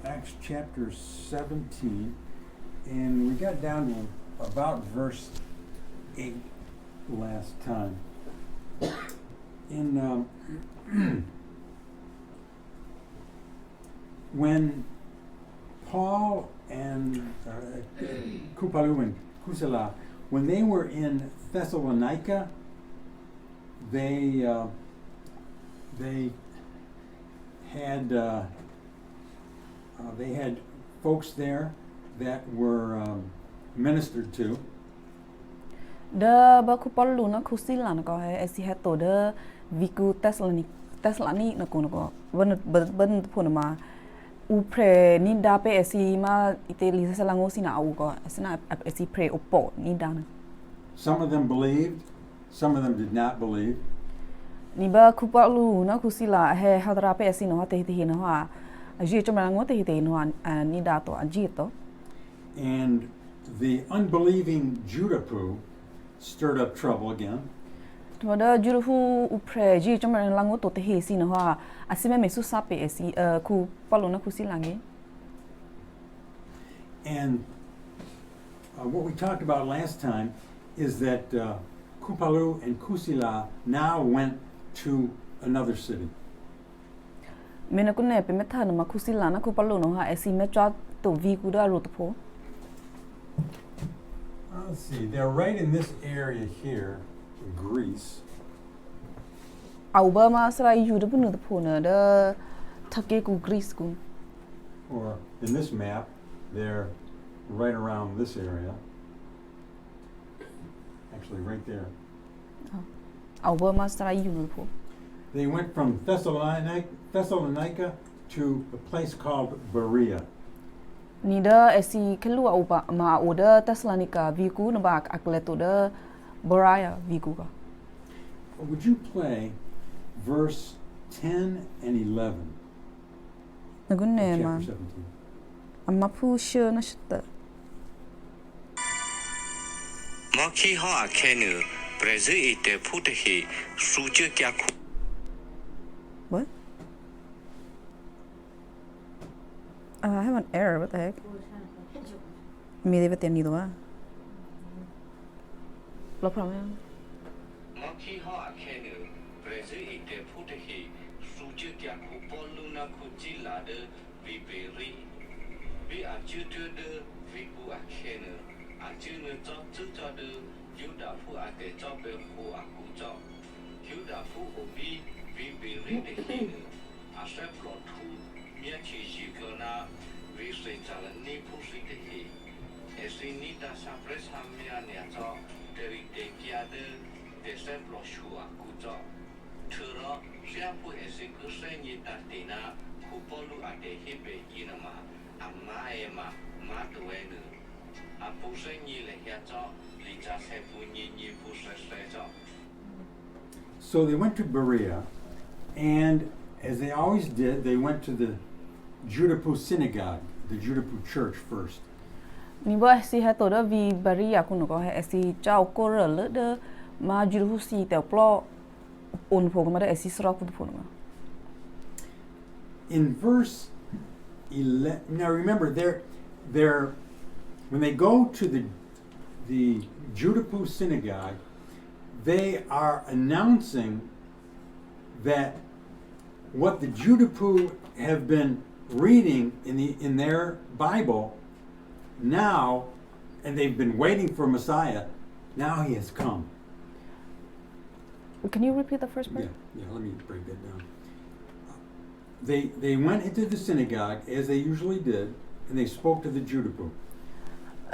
Acts chapter 17, and we got down to about verse 8 last time. In when Paul and Kupalu and Kusala, when they were in Thessalonica, they had folks there that were ministered to. The Bakupalu na Kusila na ko hai esi hato the viku Thessalonic na ko na ko ben pun ma upre ni da pe esi ma ite lisa salango sina au ko sina esi pray opo ni da na. Some of them believed, some of them did not believe. Ni Bakupalu na Kusila he hadra pe esi no te te na ha aji choma ngo te te no ni da to ajito. And the unbelieving Judapu stirred up trouble again. Toda jurufu upre ji choma lango to te he si no ha asime me su sape esi ku palu na kusilangi. And what we talked about last time is that Kupalu and Kusila now went to another city. Mena kunne pe meta na kusila na ku palu no ha esi me cha to vi ku da ro to po. Let's see, they're right in this area here, in Greece. Auba ma sra yu de bunu de po na de take ku Greece ku. Or in this map, they're right around this area. Actually, right there. Auba ma sra yu de po. They went from Thessalonica to a place called Berea. Ni da esi kelu auba ma oda Thessalonica vi ku na ba akleto de Berea vi ku ka. Would you play verse 10 and 11? Nagunne of ma chapter 17. amma pu sure na shita. Maki ha kenu Brazil ite putehi suju kya ku. What? I have an error. What the heck? Me debe tenido ah. Lo problem. Maki ha kenu Brazil ite putehi suju kya ku poluna ku jila de viperi. Vi ajutu de viku akenu. Ajunu tu de Juda fu ate be fu aku Juda fu obi viperi de hinu. Asep lo tu mia chi kona vi se ni pusi de hi. Esi ni da sapres hamia nia dari de kia de lo shu aku Turo siapu esi kusenyi tatina kupolu ate hibe inama amma ema matuenu. Apu senyi le hiato licha sepu nyi pusresejo. So they went to Berea, and as they always did, they went to the Judapu synagogue, the Judapu church first. Ni ba si ha to da vi Berea ku no ko ha si chao ko re le de ma jiru si te plo on po ma da si sra ku po no. In verse 11, now remember, they're when they go to the Judapu synagogue, they are announcing that what the Judapu have been reading in their Bible now, and they've been waiting for Messiah, now he has come. Can you repeat the first part? Yeah, let me break that down. They went into the synagogue as they usually did, and they spoke to the Judapu.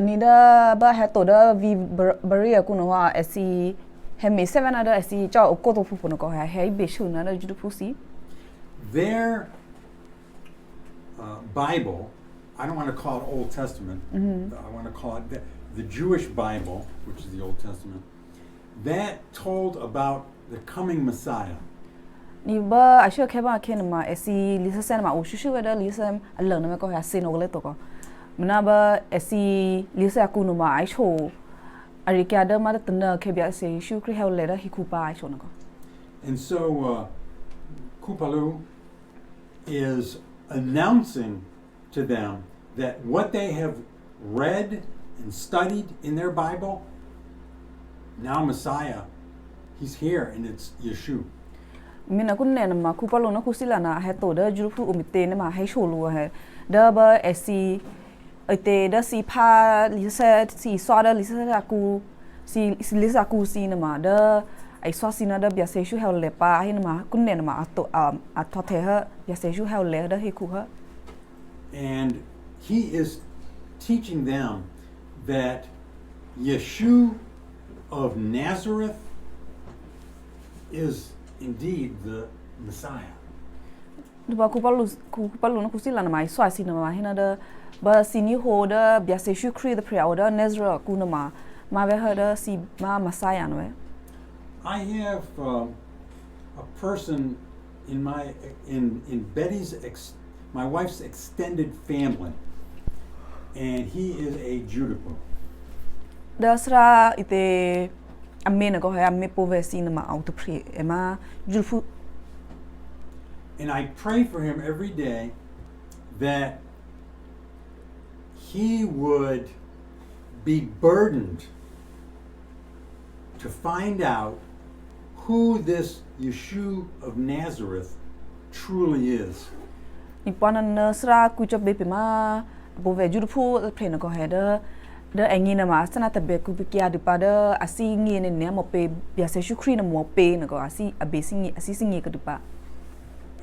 Ni da ba ha to da vi Berea ku no ha esi he me seven ada esi chao ko to fu no ko ha he be shu na da judu fu si. Their Bible, I don't want to call it Old Testament. I want to call it the Jewish Bible, which is the Old Testament. That told about the coming Messiah. Ni ba a sure ke ba ken ma esi lisa sen ma o shu shu da lisa alon na ko ha sin o le to ko. Mna ba esi lisa ku no ma ai cho arika da ma da tna ke bia se shu kri ha le da hi ku pa ai cho na ko. And so Kupalu is announcing to them that what they have read and studied in their Bible, now Messiah, he's here and it's Yeshua. Mina kun ne na ma ku Paulo na ku Sila na he to da juru pu umite ne ma he sholu he da ba esi ite da si pa li se si swa da li se ku si li sa ku si na ma da ai swa si na da bia se shu he le pa he na ma kun ne na ma to a to the ha bia se shu he le da he ku ha. And he is teaching them that Yeshua of Nazareth is indeed the Messiah. Ba ku Paulo na ku Sila na mai swa si na ma he na da ba si ni ho da bia se shu kri da pra da Nazareth ku na ma be ha da si ma Messiah no. I have a person in Betty's my wife's extended family, and he is a Judapo. Da sra ite amena ko ha me po ve si na ma auto pre e ma julfu. And I pray for him every day that he would be burdened to find out who this Yeshua of Nazareth truly is. Ipana na sra ku cho be pe ma po ve julfu pre na ko ha da angi na ma sana ta be ku bi kya di pa da asi ngi ne mo pe bia se shukri na mo pe na ko asi abe singi asi singi ka di pa.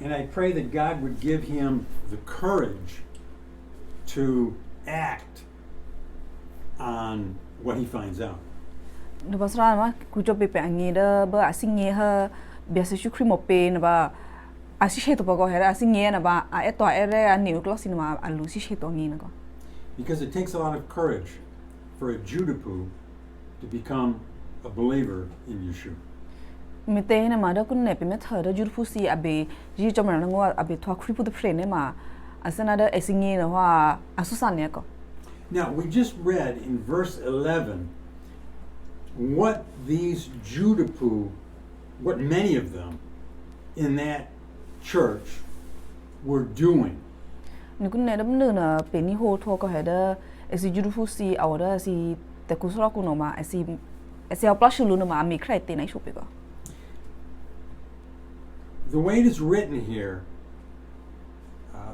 And I pray that God would give him the courage to act on what he finds out. Da ba sra ma ku cho be pe angi da ba asi ngi ha bia se shukri mo pe na ba asi she to ba ko ha asi ngi na ba a eto ere a ni ko si na ma a lu si she to ngi na ko. Because it takes a lot of courage for a Judapu to become a believer in Yeshua. Mite na ma da kun ne pe me tha da jur fu si abe ji cho ma na ngo abe thwa khri pu de pre ne ma asana da esingi na wa asusan ne ko. Now, we just read in verse 11 what these Judapu, what many of them in that church were doing. Ni kun ne da nu na pe ni ho tho ko ha da esi jur fu si aw da si te ku sra ku no ma esi a plashu lu no ma mi krai te na shu pe ko. The way it is written here,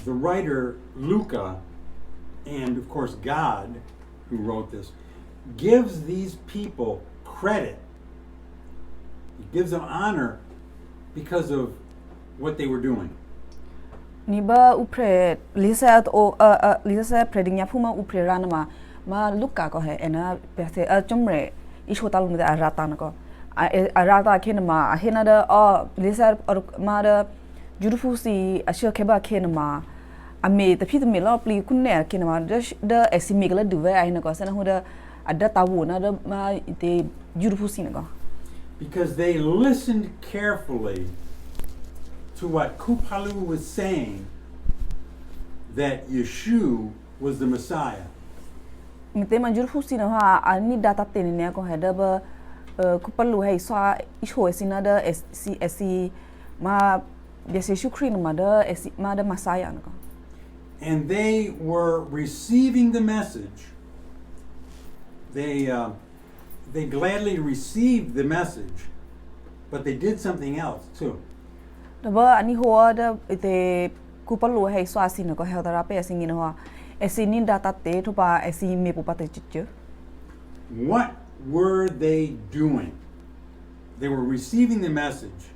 the writer Luca, and of course God, who wrote this, gives these people credit. He gives them honor because of what they were doing. Ni ba upre lisa lisa preding ya phuma upre rana ma Luca ko he ena pe se a chomre isho tal mu da rata na ko a rata khen ma a hena da lisa ma da jurufu si a sho ke ba khen ma a me ta phi me lo pli kun ne khen ma da esimi la du ve ai na ko sana hu da ada tawu na da ma te jurufu si na ko. Because they listened carefully to what Kupalu was saying, that Yeshua was the Messiah. Mite ma jur fusi na ha ani data tene ne ko heda ba Kupalu hai swa isho esina da esi ma bese shukri ma da esi ma da Messiah na ko. And they were receiving the message. They gladly received the message, but they did something else too. Da ba ani ho da ite Kupalu hai swa sin ko heda ra pe singi na ho esi ni data te to ba esi me pu pa te chichu. What were they doing? They were receiving the message,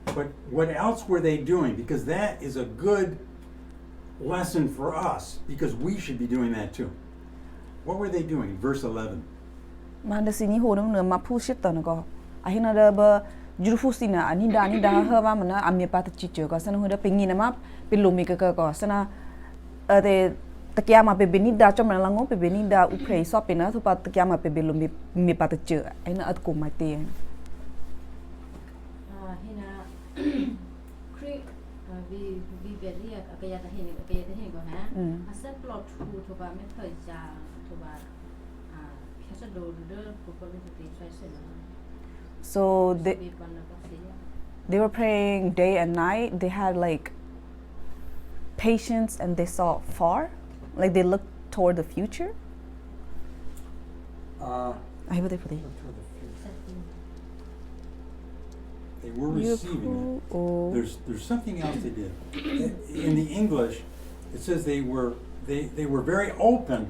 but what else were they doing? Because that is a good lesson for us, because we should be doing that too. What were they doing? Verse 11. Ma da sini ho no ma pu shit ta na ko a hina da ba juru fu sina ani da ha ba mana a me pa te chichu ko sana ho da pingi na ma pilumi ka ko sana de takia ma pe beni da chom na lango pe beni da upre so pe na thu pa takia ma pe belumi me pa te chu aina at ko ma te hina create vi Berea akaya ta hini ko ha asa plot to ba me thoi ja to ba khasa do ko ko te try se na. So they were praying day and night. They had like patience and they saw far, like they looked toward the future. I would put They were receiving it. There's something else they did. In the English, it says they were very open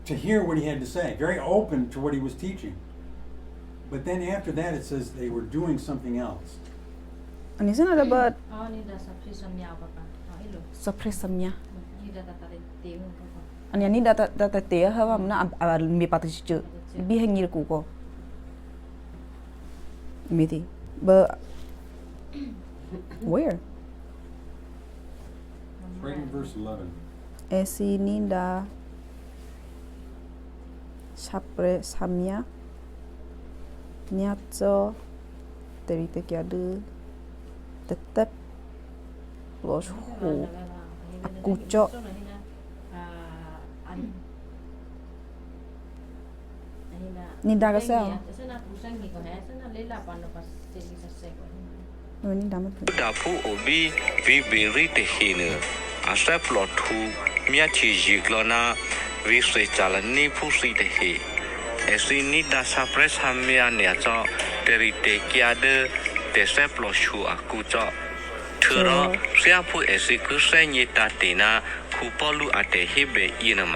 to hear what he had to say, very open to what he was teaching. But then after that, it says they were doing something else. And isn't it about Oh, ni dah sampai samnya apa kan? Oh, ilo. suppressamnya? Ni dah tarik temu apa? Ani ani data tea hawa mna mi patichu. Bi hangir ku ko. Miti. But where? Right in verse 11. Esi ninda suppressamnya. Nyaco terite kiadu tetap los hu akuco ninda ka sao Sana pusang ni ko hai, sana lela pano pas segi sase ko. ninda mat ဒါဖို့အဘီဗီဗီရီတဟင်းအစပလော့ထူမြတ်ချီဂျီကလနာဝိစေချလနီဖူစီတဟေအစီနီဒါဆပ်ပရက်ဟမ်မီယာနီအချောတေရီတေကီယာဒတေစပလော့ရှူအကူချောထူရောဆရာဖို့အစီကုစညီတာတေနာခုပလူအတေဟိဘေအီနမ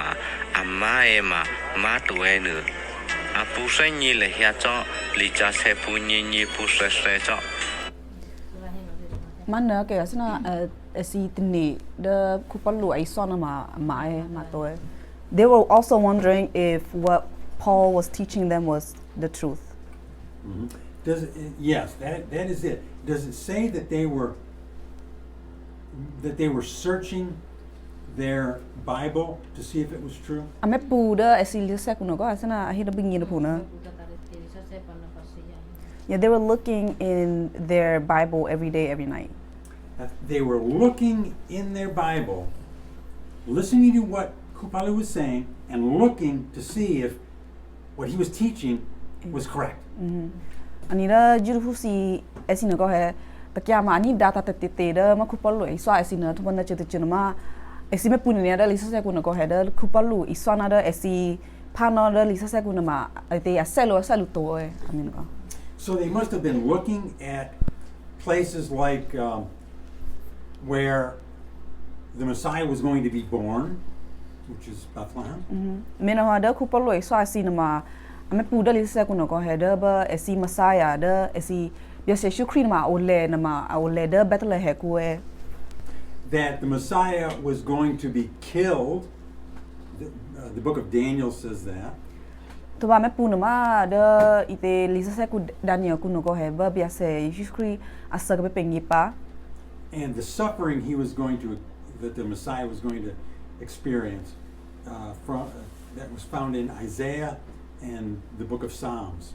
အမာအေမာမာတွဲနအပူစညီလေဟျာချောလီချာဆေပူညီညီပူဆွဲဆွဲချော mana ke asna si tini the kupalu ai sona ma to. They were also wondering if what Paul was teaching them was the truth. Mm-hmm. Yes, that is it. Does it say that they were searching their Bible to see if it was true? Ame pu da asili sa kuno ko asna ahira bingin pu na. Yeah, they were looking in their Bible every day, every night. They were looking in their Bible, listening to what Kupalu was saying, and looking to see if what he was teaching was correct. Anira juru si asina ko hai takya ma ani data te da ma Kupalu iswa asina tu bana chete chuma esi me punia da lisa sa kuno ko hai da Kupalu iswa na da esi phano da lisa sa kuno ma ate aselo to amin ko. So they must have been looking at places like where the Messiah was going to be born, which is Bethlehem. Mena hada Kupalu iswa asina ma ame pu da lisa kuno ko hai da ba esi Messiah da esi biasa Shukri ma ole da Bethlehem ku that the Messiah was going to be killed. The book of Daniel says that. To ba me pu ma da ite lisa sa ku Daniel kuno ko hai ba biasa Shukri asa ka pengi pa. And the suffering that the Messiah was going to experience that was found in Isaiah and the book of Psalms.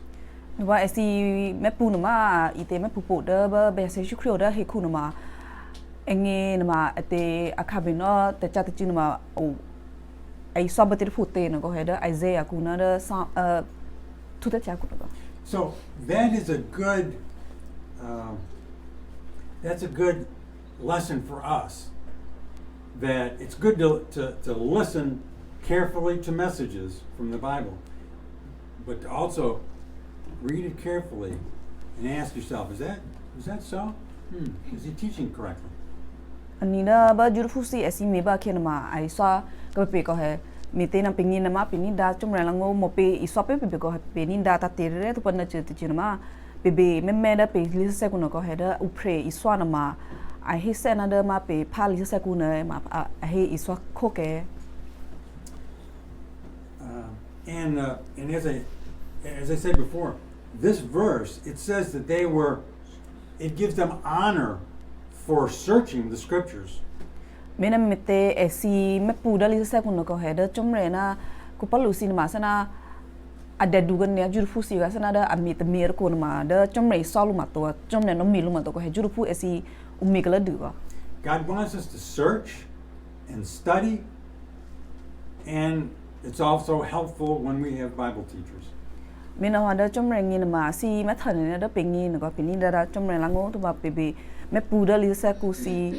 Wa esi me pu ma ite me pu da ba biasa Shukri da he kuno ma enge ma ate akabino te chat chi ma o ai sabatir pute no ko da Isaiah kuna da tu ta cha ku. So that is a good that's a good lesson for us, that it's good to listen carefully to messages from the Bible, but to also read it carefully and ask yourself, is that so? Is he teaching correctly? Anina ba jurfu si esi me ba ken ma ai swa ka pe ko he mi te na pingin na ma pini da chum ra lango mo pe iswa pe ko pe ni da ta te re to pa na che te ma pe me da pe li se ku no ko he da upre iswa na ma I he said another ma pe pa li se ku na ma he iswa ko ke and as I said before, this verse, it says that it gives them honor for searching the scriptures. Mena mete esi me pu da li se ku no ko he da chum re na ku pa lu sin ma sana ada dugan ya jurfu si ga sana da amit mir ko ma da chum re so lu ma to chum ne no mi lu ma to ko he jurfu esi umi kala du ga. God wants us to search and study, and it's also helpful when we have Bible teachers. Mena hada chum re ngi ma si ma than ne da pengi no ko pini da chum re lango to ba pe me pu da li se ku si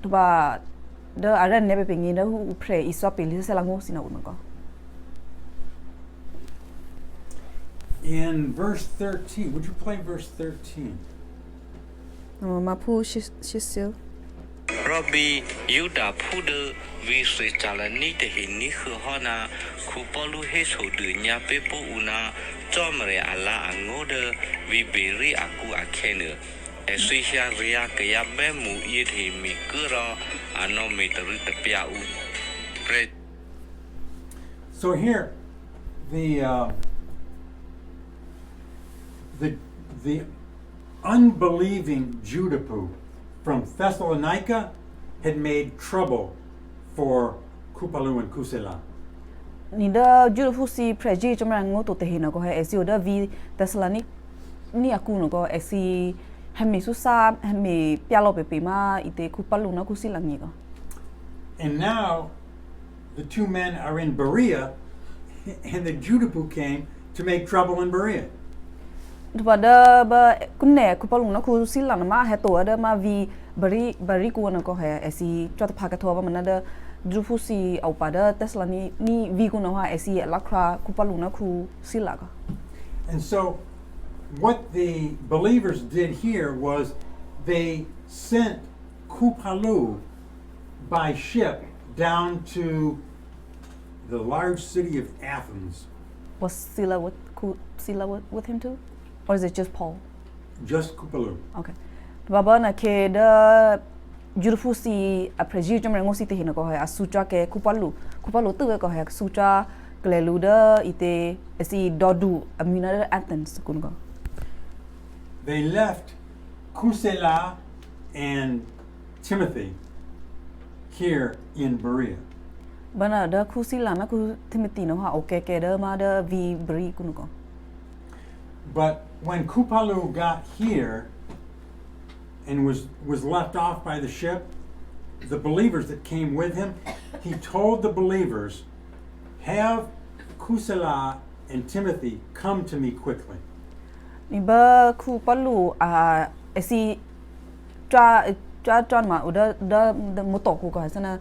to ba the are never being in the who pray is swap in selango sinago. In verse 13, would you play verse 13? Mapu she's still. Robbie, you da puder, we say Chalani the Hiniku Hona, Kupolu Heso Dunya Pepo Una, Tomre Allah and Ngoda, we bury Aku Akenu. As we shall react Yabemu eat him, Mikura, and no meter the Piau. So here, the unbelieving Judapu from Thessalonica had made trouble for Kupalu and Kusela. Nida Judapu si preji chomrango to tehina go hai esi oda vi Thessalonica ni aku no go esi hemi susa hemi pialo pepe ma ite Kupalu na Kusila ni go. And now the two men are in Berea, and the Judapu came to make trouble in Berea. Pada ba kunne Kupalu na Kusila na ma heto ada ma vi bari ku na go hai esi chota phakato ba manada Judapu si au pada Thessalonica ni vi ku na ha esi lakra Kupalu na Kusila go. And so what the believers did here was they sent Kupalu by ship down to the large city of Athens. Was Sila with him too? Or is it just Paul? Just Kupalu. Okay. Baba na ke da Judapu si a preji jomrengo si tehina ko hai asucha ke Kupalu tu ko hai sucha gleluda ite esi dodu amina Athens kungo. They left Kusela and Timothy here in Berea. Bana da Kusila na ku Timothy no ha okay ke da ma da vi bri kungo. But when Kupalu got here and was left off by the ship, the believers that came with him, he told the believers, have Kusela and Timothy come to me quickly. Ni ba Kupalu a esi tra ma uda da moto ku ka sana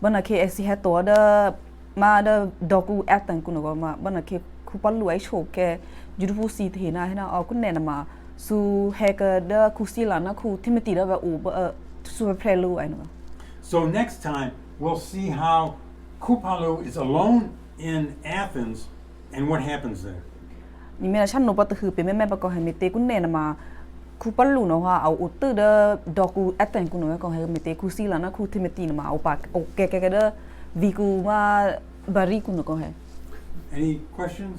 bana ke esi heto da ma da doku atan kuno ma bana ke Kupalu ai cho ke Judapu si thina hena au kunne na ma su heka da Kusila na ku Timothy da ba u su prelu ai no. So next time we'll see how Kupalu is alone in Athens and what happens there. Ni me chan no pa tu pe me ba ko ha mete kunne na ma Kupalu no ha au utu da doku atan kuno ko ha mete Kusila na ku Timothy na ma au pa o ke da viku ma bari kuno ko ha. Any questions?